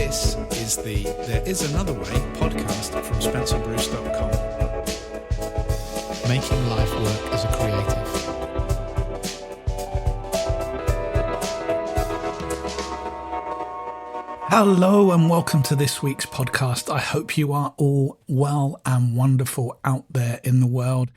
This is the There Is Another Way podcast from SpencerBruce.com. Making life work as a creative. Hello and welcome to this week's podcast. I hope you are all well and wonderful out there in the world.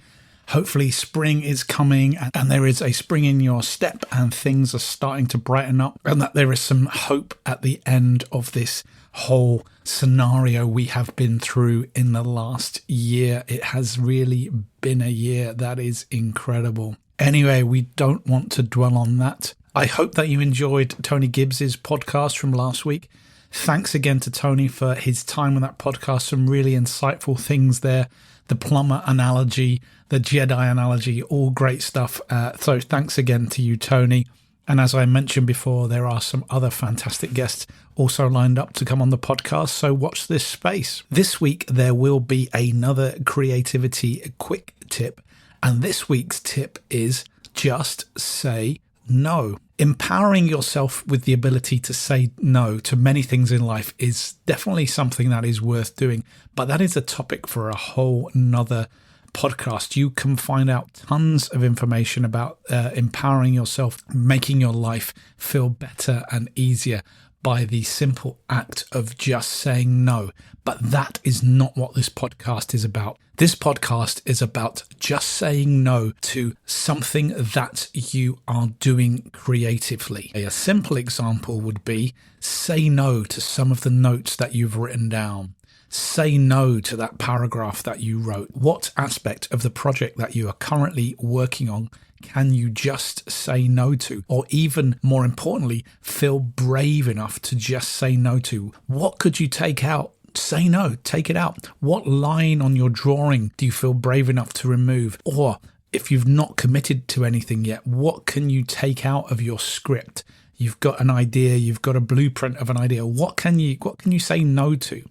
Hopefully spring is coming and there is a spring in your step and things are starting to brighten up, and that there is some hope at the end of this whole scenario we have been through in the last year. It has really been a year that is incredible. Anyway, we don't want to dwell on that. I hope that you enjoyed Tony Gibbs's podcast from last week. Thanks again to Tony for his time on that podcast. Some really insightful things there. The plumber analogy, the Jedi analogy, all great stuff. So thanks again to you, Tony. And as I mentioned before, there are some other fantastic guests also lined up to come on the podcast, so watch this space. This week, there will be another creativity quick tip. And this week's tip is just say no. Empowering yourself with the ability to say no to many things in life is definitely something that is worth doing, but that is a topic for a whole nother podcast. You can find out tons of information about empowering yourself, making your life feel better and easier by the simple act of just saying no. But that is not what this podcast is about. This podcast is about just saying no to something that you are doing creatively. A simple example would be say no to some of the notes that you've written down. Say no to that paragraph that you wrote. What aspect of the project that you are currently working on can you just say no to? Or even more importantly, feel brave enough to just say no to? What could you take out? Say no, take it out. What line on your drawing do you feel brave enough to remove? Or if you've not committed to anything yet, what can you take out of your script? You've got an idea, you've got a blueprint of an idea. What can you say no to?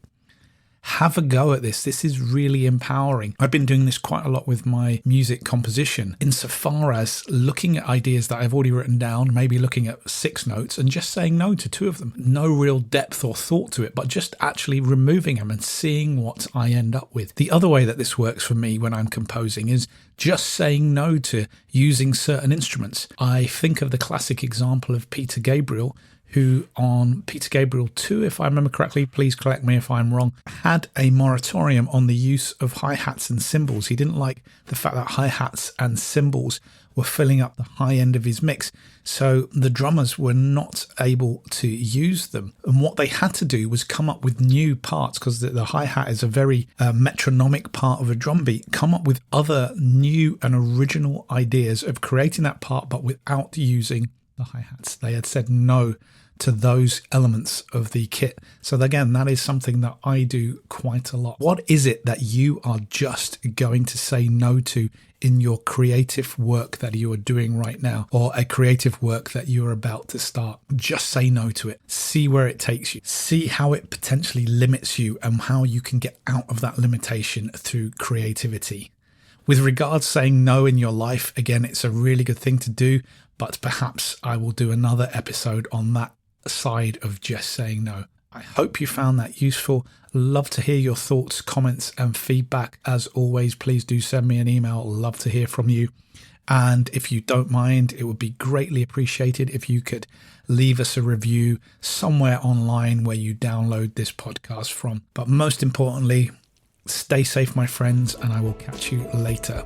Have a go at this. This is really empowering. I've been doing this quite a lot with my music composition, insofar as looking at ideas that I've already written down, maybe looking at 6 notes and just saying no to 2 of them. No real depth or thought to it, but just actually removing them and seeing what I end up with. The other way that this works for me when I'm composing is just saying no to using certain instruments. I think of the classic example of Peter Gabriel, who on Peter Gabriel 2, if I remember correctly, please correct me if I'm wrong, had a moratorium on the use of hi-hats and cymbals. He didn't like the fact that hi-hats and cymbals were filling up the high end of his mix, so the drummers were not able to use them. And what they had to do was come up with new parts, because the hi-hat is a very metronomic part of a drum beat, come up with other new and original ideas of creating that part, but without using the hi-hats. They had said no to those elements of the kit. So again, that is something that I do quite a lot. What is it that you are just going to say no to in your creative work that you are doing right now, or a creative work that you're about to start? Just say no to it. See where it takes you. See how it potentially limits you and how you can get out of that limitation through creativity. With regards to saying no in your life, again, it's a really good thing to do, but perhaps I will do another episode on that side of just saying no. I hope you found that useful. Love to hear your thoughts, comments and feedback. As always, please do send me an email. Love to hear from you. And if you don't mind, it would be greatly appreciated if you could leave us a review somewhere online where you download this podcast from. But most importantly, stay safe, my friends, and I will catch you later.